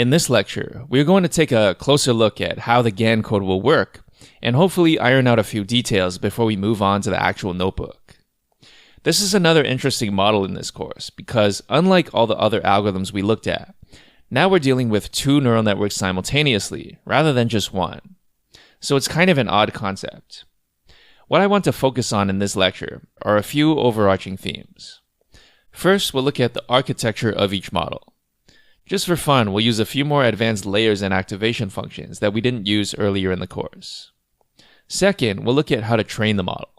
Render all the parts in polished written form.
In this lecture, we're going to take a closer look at how the GAN code will work and hopefully iron out a few details before we move on to the actual notebook. This is another interesting model in this course because unlike all the other algorithms we looked at, now we're dealing with two neural networks simultaneously rather than just one. So it's kind of an odd concept. What I want to focus on in this lecture are a few overarching themes. First, we'll look at the architecture of each model. Just for fun, we'll use a few more advanced layers and activation functions that we didn't use earlier in the course. Second, we'll look at how to train the model.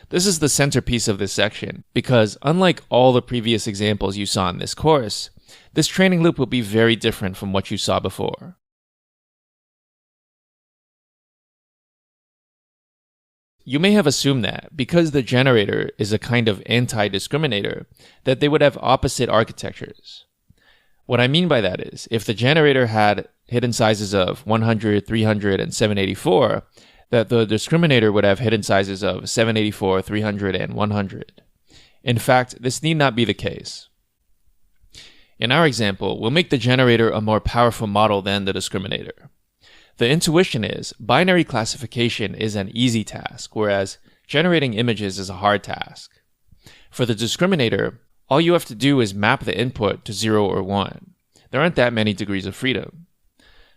This is the centerpiece of this section because unlike all the previous examples you saw in this course, this training loop will be very different from what you saw before. You may have assumed that because the generator is a kind of anti-discriminator, that they would have opposite architectures. What I mean by that is, if the generator had hidden sizes of 100, 300, and 784, that the discriminator would have hidden sizes of 784, 300, and 100. In fact, this need not be the case. In our example, we'll make the generator a more powerful model than the discriminator. The intuition is, binary classification is an easy task, whereas generating images is a hard task. For the discriminator, all you have to do is map the input to 0 or 1. There aren't that many degrees of freedom.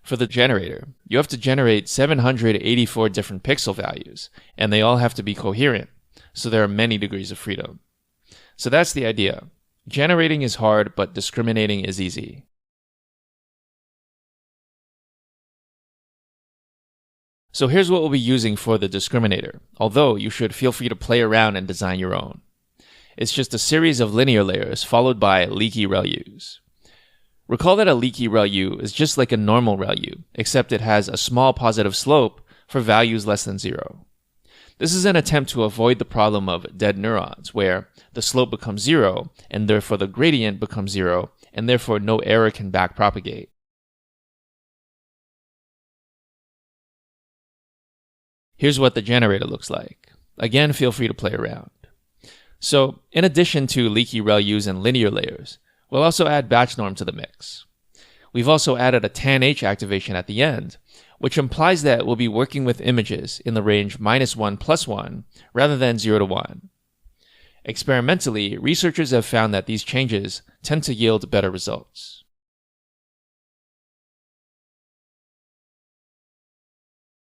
For the generator, you have to generate 784 different pixel values, and they all have to be coherent, so there are many degrees of freedom. So that's the idea. Generating is hard, but discriminating is easy. So here's what we'll be using for the discriminator, although you should feel free to play around and design your own. It's just a series of linear layers followed by leaky ReLUs. Recall that a leaky ReLU is just like a normal ReLU, except it has a small positive slope for values less than 0. This is an attempt to avoid the problem of dead neurons, where the slope becomes 0, and therefore the gradient becomes 0, and therefore no error can backpropagate. Here's what the generator looks like. Again, feel free to play around. So, in addition to leaky ReLUs and linear layers, we'll also add batch norm to the mix. We've also added a tanh activation at the end, which implies that we'll be working with images in the range -1 + 1 rather than 0 to 1. Experimentally, researchers have found that these changes tend to yield better results.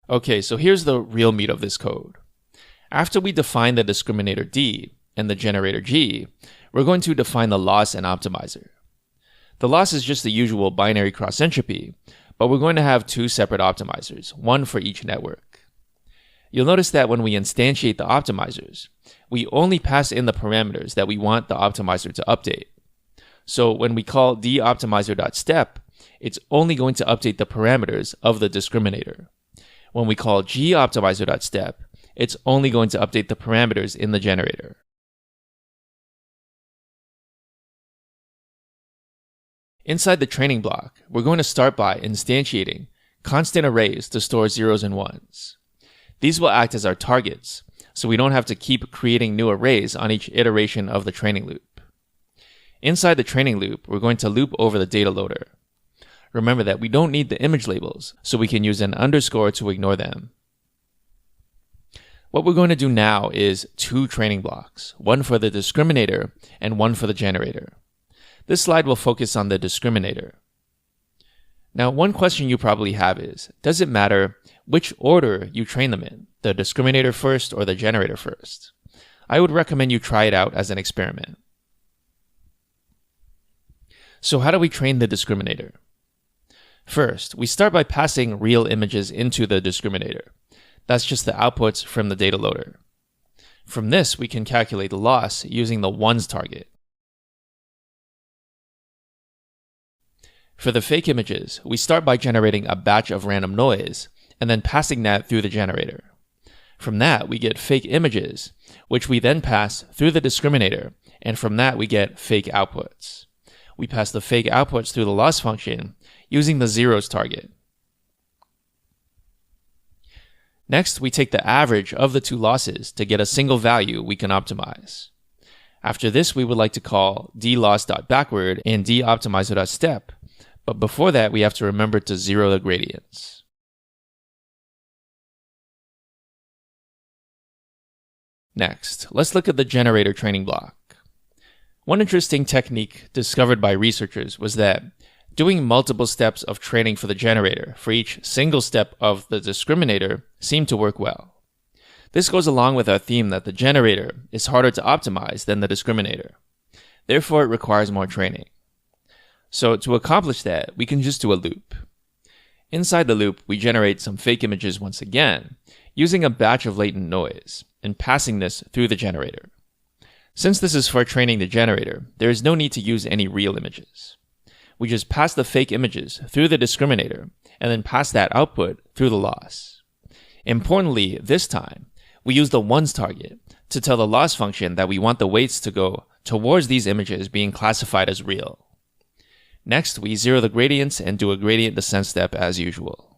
Okay, so here's the real meat of this code. After we define the discriminator D and the generator G, we're going to define the loss and optimizer. The loss is just the usual binary cross entropy, but we're going to have two separate optimizers, one for each network. You'll notice that when we instantiate the optimizers, we only pass in the parameters that we want the optimizer to update. So when we call dOptimizer.step, it's only going to update the parameters of the discriminator. When we call gOptimizer.step, it's only going to update the parameters in the generator. Inside the training block, we're going to start by instantiating constant arrays to store zeros and ones. These will act as our targets, so we don't have to keep creating new arrays on each iteration of the training loop. Inside the training loop, we're going to loop over the data loader. Remember that we don't need the image labels, so we can use an underscore to ignore them. What we're going to do now is two training blocks, one for the discriminator and one for the generator. This slide will focus on the discriminator. Now, one question you probably have is, does it matter which order you train them in, the discriminator first or the generator first? I would recommend you try it out as an experiment. So how do we train the discriminator? First, we start by passing real images into the discriminator. That's just the outputs from the data loader. From this, we can calculate the loss using the ones target. For the fake images, we start by generating a batch of random noise and then passing that through the generator. From that, we get fake images, which we then pass through the discriminator, and from that we get fake outputs. We pass the fake outputs through the loss function using the zeros target. Next, we take the average of the two losses to get a single value we can optimize. After this, we would like to call dloss.backward and dOptimizer.step, But before that, we have to remember to zero the gradients. Next, let's look at the generator training block. One interesting technique discovered by researchers was that doing multiple steps of training for the generator for each single step of the discriminator seemed to work well. This goes along with our theme that the generator is harder to optimize than the discriminator. Therefore, it requires more training. So to accomplish that, we can just do a loop. Inside the loop, we generate some fake images once again, using a batch of latent noise, and passing this through the generator. Since this is for training the generator, there is no need to use any real images. We just pass the fake images through the discriminator, and then pass that output through the loss. Importantly, this time, we use the ones target to tell the loss function that we want the weights to go towards these images being classified as real. Next, we zero the gradients and do a gradient descent step as usual.